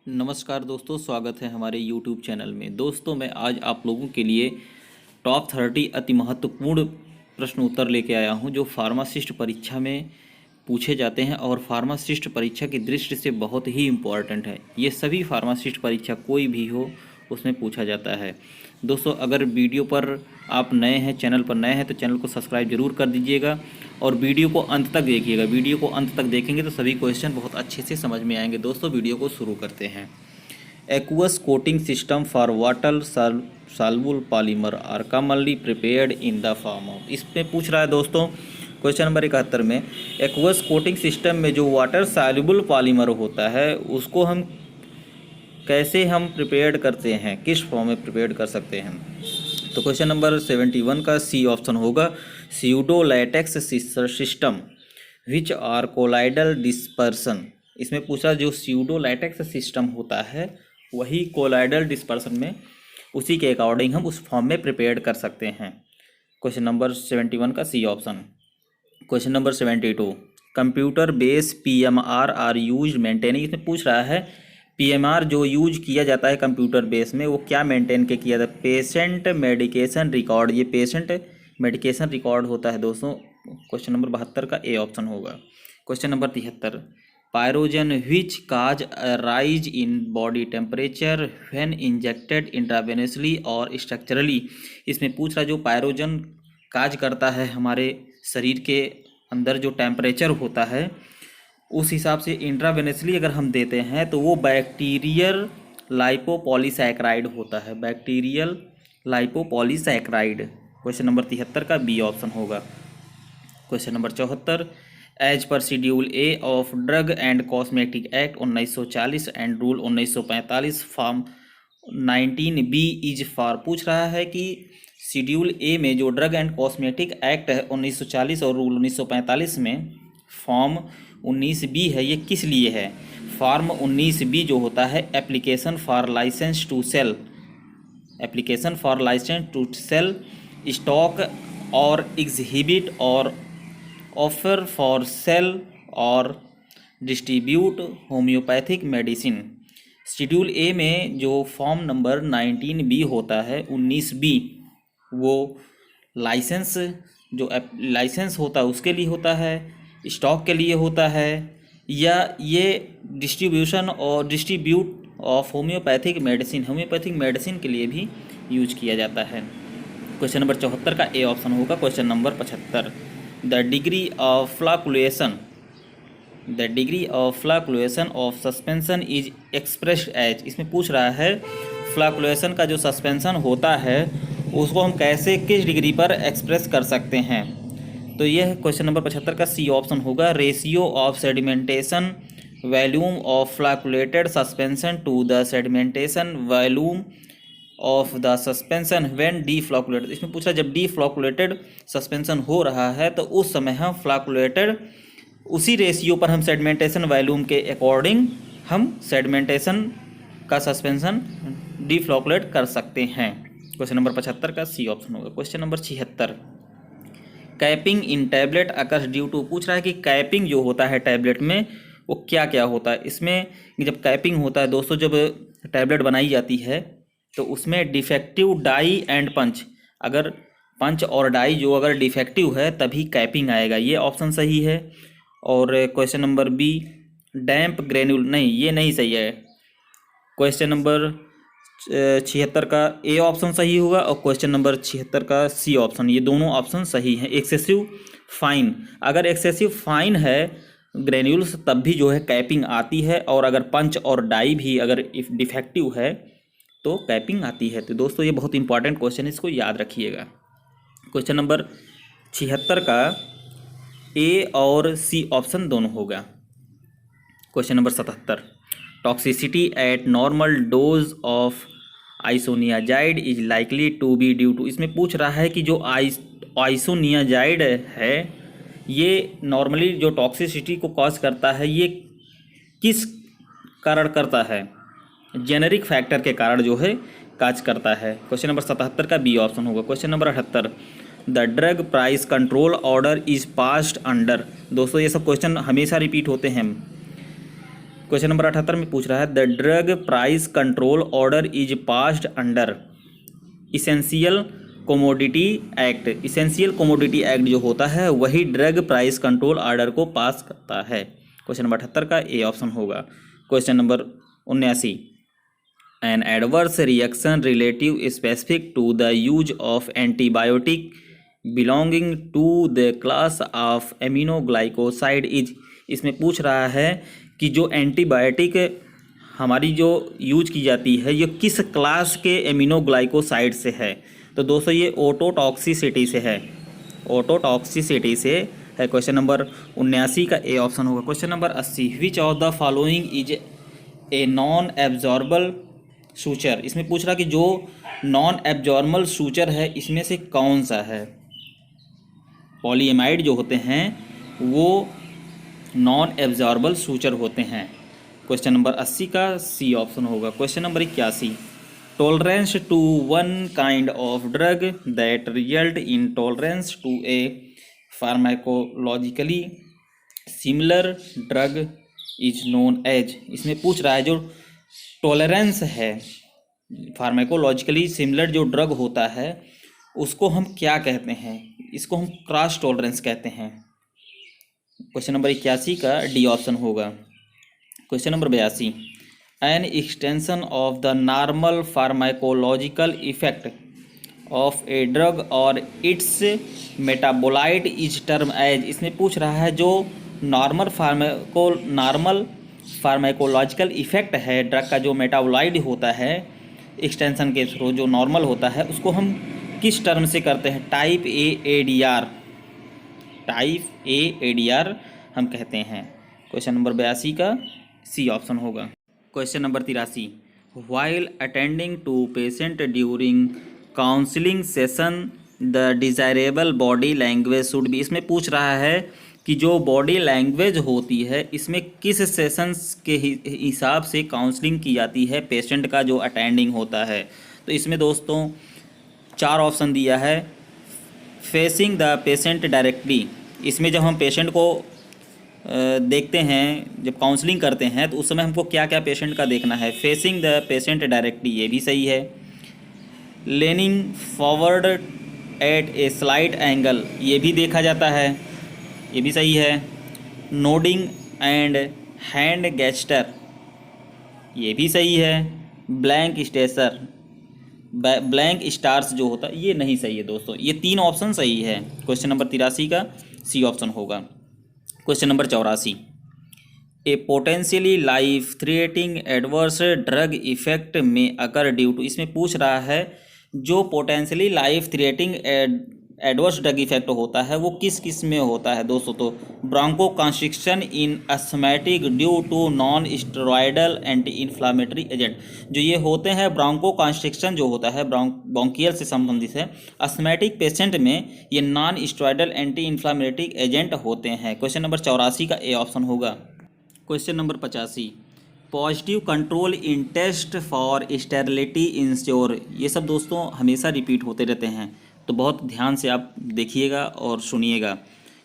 नमस्कार दोस्तों, स्वागत है हमारे YouTube चैनल में। दोस्तों, मैं आज आप लोगों के लिए टॉप 30 अति महत्वपूर्ण प्रश्न उत्तर लेके आया हूं जो फार्मासिस्ट परीक्षा में पूछे जाते हैं और फार्मासिस्ट परीक्षा की दृष्टि से बहुत ही इम्पोर्टेंट है। ये सभी फार्मासिस्ट परीक्षा कोई भी हो उसमें पूछा जाता है। दोस्तों, अगर वीडियो पर आप नए हैं, चैनल पर नए हैं, तो चैनल को सब्सक्राइब जरूर कर दीजिएगा और वीडियो को अंत तक देखिएगा। वीडियो को अंत तक देखेंगे तो सभी क्वेश्चन बहुत अच्छे से समझ में आएंगे। दोस्तों, वीडियो को शुरू करते हैं। Aqueous coating system for water soluble polymer are commonly prepared in the form of. इसमें पूछ रहा है दोस्तों क्वेश्चन नंबर 71 में, एक्वस कोटिंग सिस्टम में जो वाटर सॉल्युबल पॉलीमर होता है उसको हम कैसे प्रिपेयर्ड करते हैं, किस फॉर्म में प्रिपेयर्ड कर सकते हैं। तो क्वेश्चन नंबर 71 का सी ऑप्शन होगा, pseudo latex system which are colloidal dispersion. इसमें पूछा जो स्यूडो लैटेक्स सिस्टम होता है वही कोलाइडल डिस्पर्सन में उसी के अकॉर्डिंग हम उस फॉर्म में प्रिपेयर्ड कर सकते हैं। क्वेश्चन नंबर 71 का C option. Question number 72, computer base PMR are use maintaining. इसमें पूछ रहा है पीएमआर जो यूज किया जाता है कंप्यूटर बेस में वो क्या मेंटेन के किया जाता है। पेशेंट मेडिकेशन रिकॉर्ड, ये पेशेंट मेडिकेशन रिकॉर्ड होता है दोस्तों। क्वेश्चन नंबर 72 का ए ऑप्शन होगा। Question number 73, pyrogen which cause rise in body temperature when injected intravenously और स्ट्रक्चरली। इसमें पूछ रहा है जो पायरोजन काज करता है हमारे शरीर के अंदर जो टेम्परेचर होता है उस हिसाब से इंट्रावेनसली अगर हम देते हैं तो वो बैक्टीरियल लाइपोपॉलीसैकेराइड होता है, बैक्टीरियल लाइपोपॉलीसैकेराइड। क्वेश्चन नंबर 73 का बी ऑप्शन होगा। Question number 74, as per schedule A of drug and cosmetic act 1940 and rule 1945 form 19B is for. पूछ रहा है कि शेड्यूल ए में जो ड्रग एंड कॉस्मेटिक एक्ट है 1940 और रूल 1945 में फॉर्म 19B है, ये किस लिए है। फॉर्म 19B जो होता है application for licence to sell, application for licence to sell stock और एग्जिबिट और ऑफर फॉर सेल और distribute homoeopathic medicine. Schedule A में जो फॉर्म नंबर 19B होता है 19B वो लाइसेंस, जो लाइसेंस होता है उसके लिए होता है, स्टॉक के लिए होता है, या ये डिस्ट्रीब्यूशन और distribute of homeopathic medicine, homeopathic medicine के लिए भी यूज किया जाता है। क्वेश्चन नंबर 74 का ए ऑप्शन होगा। Question number 75, the degree of flocculation, the degree of flocculation of suspension is expressed as. इसमें पूछ रहा है फ्लक्चुएशन का जो सस्पेंशन होता है उसको हम कैसे, किस डिग्री पर एक्सप्रेस कर सकते हैं। तो यह क्वेश्चन नंबर 75 का सी ऑप्शन होगा, ratio of sedimentation volume of flocculated suspension to the sedimentation volume of the suspension when deflocculated. इसमें पूछा जब डीफ्लक्चुएटेड सस्पेंशन हो रहा है तो उस समय हम फ्लक्चुएटेड उसी रेशियो पर हम सेडिमेंटेशन वॉल्यूम के अकॉर्डिंग हम सेडिमेंटेशन का सस्पेंशन डीफ्लक्चुएट कर सकते हैं। क्वेश्चन नंबर 75 का सी ऑप्शन होगा। Question number 76, capping in tablet occurs due to. पूछ रहा है कि कैपिंग जो होता है टैबलेट में वो क्या क्या होता है। इसमें जब कैपिंग होता है दोस्तों, जब टैबलेट बनाई जाती है तो उसमें डिफेक्टिव डाई एंड पंच, अगर पंच और डाई जो अगर डिफेक्टिव है तभी कैपिंग आएगा, ये ऑप्शन सही है। और क्वेश्चन नंबर बी, डैम्प ग्रेन्यूल, नहीं ये नहीं सही है। क्वेश्चन नंबर 76 का ए ऑप्शन सही होगा और क्वेश्चन नंबर 76 का सी ऑप्शन, ये दोनों ऑप्शन सही हैं। एक्सेसिव फाइन, अगर एक्सेसिव फाइन है ग्रेन्यूल्स तब भी जो है कैपिंग आती है, और अगर पंच और डाई भी अगर इफ डिफेक्टिव है तो कैपिंग आती है। तो दोस्तों ये बहुत इंपॉर्टेंट क्वेश्चन है, इसको याद रखिएगा। क्वेश्चन नंबर 76 का ए और सी ऑप्शन दोनों होगा। Question number 77, toxicity at normal dose of isoniazid is likely to be due to. इसमें पूछ रहा है कि जो आइसोनियाजाइड है ये नॉर्मली जो टॉक्सिसिटी को कॉज करता है ये किस कारण करता है, जेनेरिक फैक्टर के कारण जो है काज करता है। क्वेश्चन नंबर 77 का बी ऑप्शन होगा। Question number 78, the drug price control order is passed under. दोस्तों ये सब क्वेश्चन हमेशा रिपीट होते हैं। क्वेश्चन नंबर 78 में पूछ रहा है the drug price control order is passed under essential commodity act. Essential commodity act जो होता है वही ड्रग प्राइस कंट्रोल ऑर्डर को पास करता है। क्वेश्चन नंबर 78 का ए ऑप्शन होगा। Question number 79 an adverse reaction relative specific to the use of antibiotic belonging to the class of aminoglycoside is. इसमें पूछ रहा है कि जो एंटीबायोटिक हमारी जो यूज की जाती है ये किस क्लास के एमिनोग्लाइकोसाइड से है। तो दोस्तों ये ओटोटॉक्सिसिटी से है, ओटोटॉक्सिसिटी से है। क्वेश्चन नंबर 79 का ए ऑप्शन होगा। Question number 80 which of the following is a non absorbable suture. इसमें पूछ रहा कि जो नॉन एब्जॉर्बल सूचर है इसमें से कौन सा है। पॉलीएमाइड जो होते हैं वो नॉन एब्जॉर्बल सूचर होते हैं। क्वेश्चन नंबर 80 का सी ऑप्शन होगा। Question number 81 tolerance to one kind of drug that result in tolerance to a pharmacologically similar drug is known as. इसमें पूछ रहा है जो टॉलरेंस है फार्माकोलॉजिकली सिमिलर जो ड्रग होता है उसको हम क्या कहते हैं। इसको हम क्रॉस टॉलरेंस कहते हैं। क्वेश्चन नंबर 81 का डी ऑप्शन होगा। Question number 82 an extension of the normal pharmacological effect of a drug और its metabolite is term as. इसमें पूछ रहा है जो नॉर्मल फार्माकोलॉजिकल इफेक्ट है ड्रग का जो मेटाबोलाइट होता है एक्सटेंशन के थ्रू जो नॉर्मल होता है उसको हम किस टर्म से करते हैं। Type A ADR, type A ADR हम कहते हैं। क्वेश्चन नंबर 82 का सी ऑप्शन होगा। Question number 83 while attending to patient during counselling session the desirable body language should be. इसमें पूछ रहा है कि जो बॉडी लैंग्वेज होती है इसमें किस सेशंस के हिसाब से काउंसलिंग की जाती है पेशेंट का जो अटेंडिंग होता है। तो इसमें दोस्तों 4 ऑप्शन दिया है। फेसिंग द पेशेंट डायरेक्टली, इसमें जब हम पेशेंट को देखते हैं जब काउंसलिंग करते हैं तो उस समय हमको क्या क्या पेशेंट का देखना है। फेसिंग द पेशेंट डायरेक्टली ये भी सही है। Leaning forward at a slight angle ये भी देखा जाता है, ये भी सही है। नोडिंग एंड हैंड गेस्टर ये भी सही है। ब्लैंक स्टार्स जो होता है ये नहीं सही है दोस्तों। ये 3 ऑप्शन सही है। क्वेश्चन नंबर 83 का सी ऑप्शन होगा। Question number 84 a potentially life threatening adverse drug effect may occur due to. इसमें पूछ रहा है जो potentially life threatening adverse drug effect होता है वो किस किस में होता है दोस्तों। तो bronchoconstriction in asthmatic due to non steroidal anti inflammatory agent. जो ये होते हैं ब्रोंको कंस्ट्रिक्शन जो होता है ब्रोंकियल से संबंधित है अस्थमैटिक पेशेंट में ये non steroidal anti inflammatory agent होते हैं। क्वेश्चन नंबर 84 का ए ऑप्शन होगा। Question number 85 positive control in test for sterility ensure. ये सब दोस्तों हमेशा रिपीट होते रहते हैं तो बहुत ध्यान से आप देखिएगा और सुनिएगा।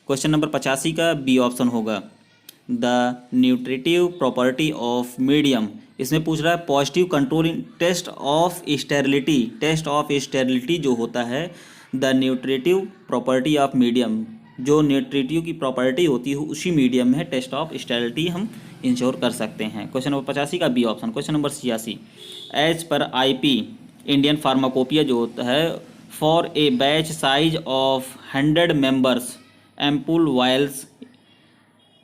क्वेश्चन नंबर 85 का बी ऑप्शन होगा। The nutritive property of medium. इसमें पूछ रहा है positive control in test of sterility. Test of sterility जो होता है the nutritive property of medium, जो न्यूट्रिटिव की प्रॉपर्टी होती है उसी मीडियम में टेस्ट ऑफ स्टेरिलिटी हम इंश्योर कर सकते हैं। क्वेश्चन नंबर 85 का B option. Question number 86 as per IP Indian pharmacopoeia जो होता है for a batch size of 100 members ampoule vials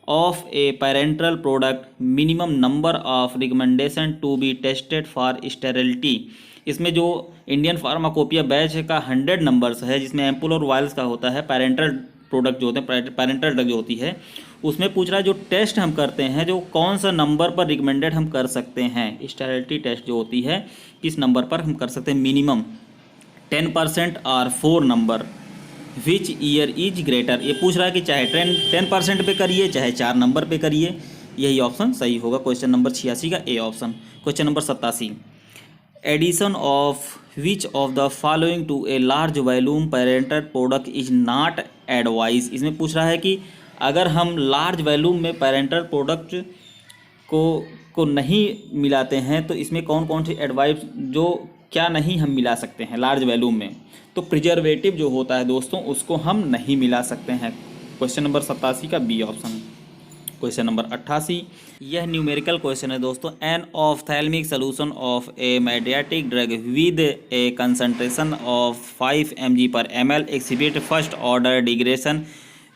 of a parental product minimum number of recommendation to be tested for sterility. इसमें जो Indian pharmacopoeia batch का 100 numbers है जिसमें ampoule और vials का होता है पेरेंटल प्रोडक्ट जो होते हैं पेरेंटल ड्रग जो होती है उसमें पूछ रहा है जो टेस्ट हम करते हैं जो कौन सा नंबर पर रिकमेंडेड हम कर सकते हैं। स्टेरिलिटी टेस्ट जो होती है किस नंबर पर हम कर सकते हैं। मिनिमम 10% और 4 number which year is greater. ये पूछ रहा है कि चाहे 10% पे करिए चाहे 4 नंबर पे करिए, यही ऑप्शन सही होगा। क्वेश्चन नंबर 86 का A option. Question number 87 addition of which of the following to a large volume parental product is not advise. इसमें पूछ रहा है कि अगर हम लार्ज वॉल्यूम में पेरेंटल प्रोडक्ट को को नहीं मिलाते हैं तो इसमें कौन कौन सी एडवाइस जो क्या नहीं हम मिला सकते हैं लार्ज वैल्यूम में? तो प्रिजर्वेटिव जो होता है दोस्तों उसको हम नहीं मिला सकते हैं। क्वेश्चन नंबर 87 का बी ऑप्शन। क्वेश्चन नंबर 88, यह न्यूमेरिकल क्वेश्चन है दोस्तों। An ophthalmic solution of a mydriatic drug with a concentration of 5 mg/ml exhibit first order degradation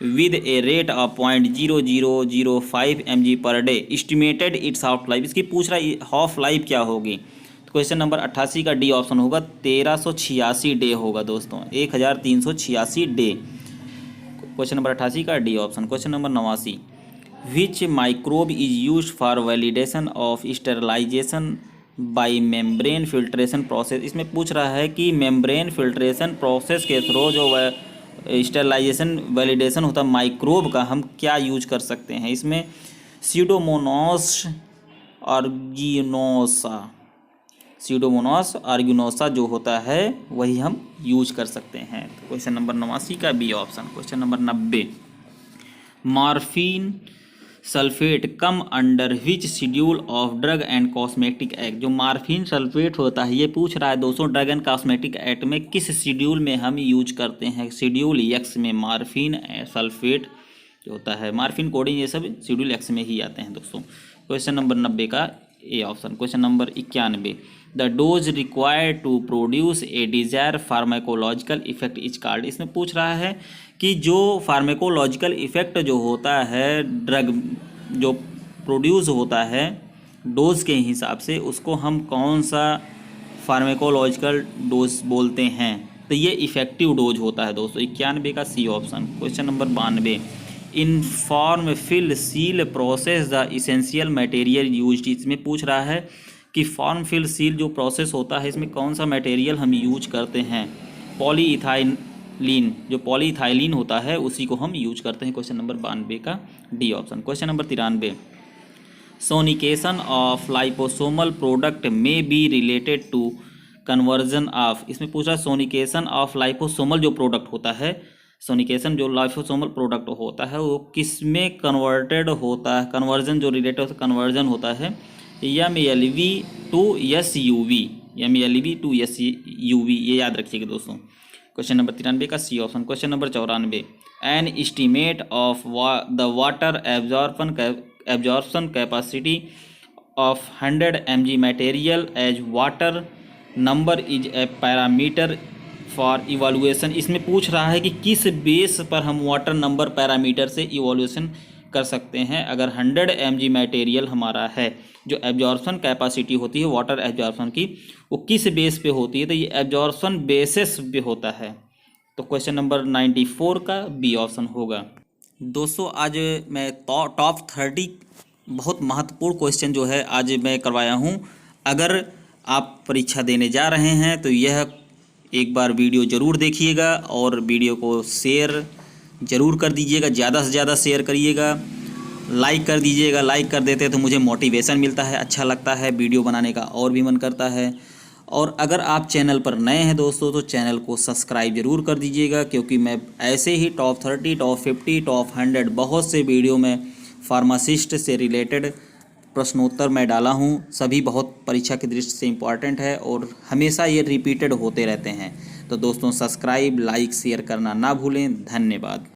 with a rate of 0.0005 mg/day estimated its half life. इसकी पूछ रहा है half life क्या होगी? तो क्वेश्चन नंबर 88 का डी ऑप्शन होगा 1386 day होगा दोस्तों, 1386 डे। क्वेश्चन नंबर 88 का D option. Question number 89, which microbe is use for validation of sterilisation by membrane filtration process. इसमें पूछ रहा है कि मेम्ब्रेन फिल्ट्रेशन प्रोसेस के थ्रू जो स्टेरलाइजेशन वैलिडेशन होता है माइक्रोब का, हम क्या यूज कर सकते हैं? इसमें स्यूडोमोनास आर्गुनोसा जो होता है वही हम यूज कर सकते हैं। तो क्वेश्चन नंबर 89 का B option. Question number 90, morphine sulphate come under which schedule of drug and cosmetic act. जो मॉर्फिन सल्फेट होता है ये पूछ रहा है दोस्तों ड्रग एंड कॉस्मेटिक एक्ट में किस शेड्यूल में हम यूज करते हैं? शेड्यूल एक्स में मॉर्फिन सल्फेट जो होता है, मॉर्फिन कोडिंग ये सब शेड्यूल एक्स में ही आते हैं दोस्तों। क्वेश्चन नंबर 90 का A option. Question number 91, the dose required to produce a desire pharmacological effect is called. इसमें पूछ रहा है कि जो फार्माकोलॉजिकल इफेक्ट जो होता है ड्रग जो प्रोड्यूस होता है डोज के हिसाब से उसको हम कौन सा फार्माकोलॉजिकल डोज बोलते हैं? तो ये इफेक्टिव डोज होता है दोस्तों। 91 का C option. Question number 92, in form fill seal process the essential material use. इसमें पूछ रहा है कि फॉर्म फिल सील जो प्रोसेस होता है इसमें कौन सा मटेरियल हम यूज करते हैं? पॉलीइथाइलिन, जो पॉलीइथाइलिन होता है उसी को हम यूज करते हैं। क्वेश्चन नंबर 92 का D option. Question number 93, sonication of liposomal product may be related to conversion of. इसमें पूछ रहा है सोनिकेशन ऑफ लाइपोसोमल जो प्रोडक्ट होता है, सोनिकेशन जो लाइपोसोमल प्रोडक्ट होता है वो किसमें कन्वर्टेड होता है? कन्वर्जन जो रिलेटेड होता है कन्वर्जन होता है MLV to SUV, MLV to SUV, ये याद रखिएगा दोस्तों। क्वेश्चन नंबर 93 का C option. Question number 94, an estimate of the water absorption capacity of 100 mg material as water number is a parameter for evaluation. इसमें पूछ रहा है कि किस बेस पर हम वाटर नंबर पैरामीटर से इवैल्यूएशन कर सकते हैं? अगर 100 mg मटेरियल हमारा है, जो एब्जॉर्प्शन कैपेसिटी होती है वाटर एब्जॉर्प्शन की वो किस बेस पे होती है? तो ये एब्जॉर्प्शन बेसिस पे होता है। तो क्वेश्चन नंबर 94 का बी ऑप्शन होगा। दोस्तों आज मैं टॉप 30 बहुत महत्वपूर्ण क्वेश्चन जो है आज मैं करवाया हूँ। अगर आप परीक्षा देने जा रहे हैं तो यह एक बार वीडियो ज़रूर देखिएगा और वीडियो को शेयर ज़रूर कर दीजिएगा, ज़्यादा से ज़्यादा शेयर करिएगा, लाइक कर दीजिएगा। लाइक कर देते हैं तो मुझे मोटिवेशन मिलता है, अच्छा लगता है, वीडियो बनाने का और भी मन करता है। और अगर आप चैनल पर नए हैं दोस्तों तो चैनल को सब्सक्राइब ज़रूर कर दीजिएगा, क्योंकि मैं ऐसे ही टॉप 30, टॉप 50, टॉप 100 बहुत से वीडियो में फार्मासिस्ट से रिलेटेड प्रश्नोत्तर मैं डाला हूँ। सभी बहुत परीक्षा की दृष्टि से इम्पॉर्टेंट है और हमेशा ये रिपीटेड होते रहते हैं। तो दोस्तों सब्सक्राइब, लाइक, शेयर करना ना भूलें। धन्यवाद।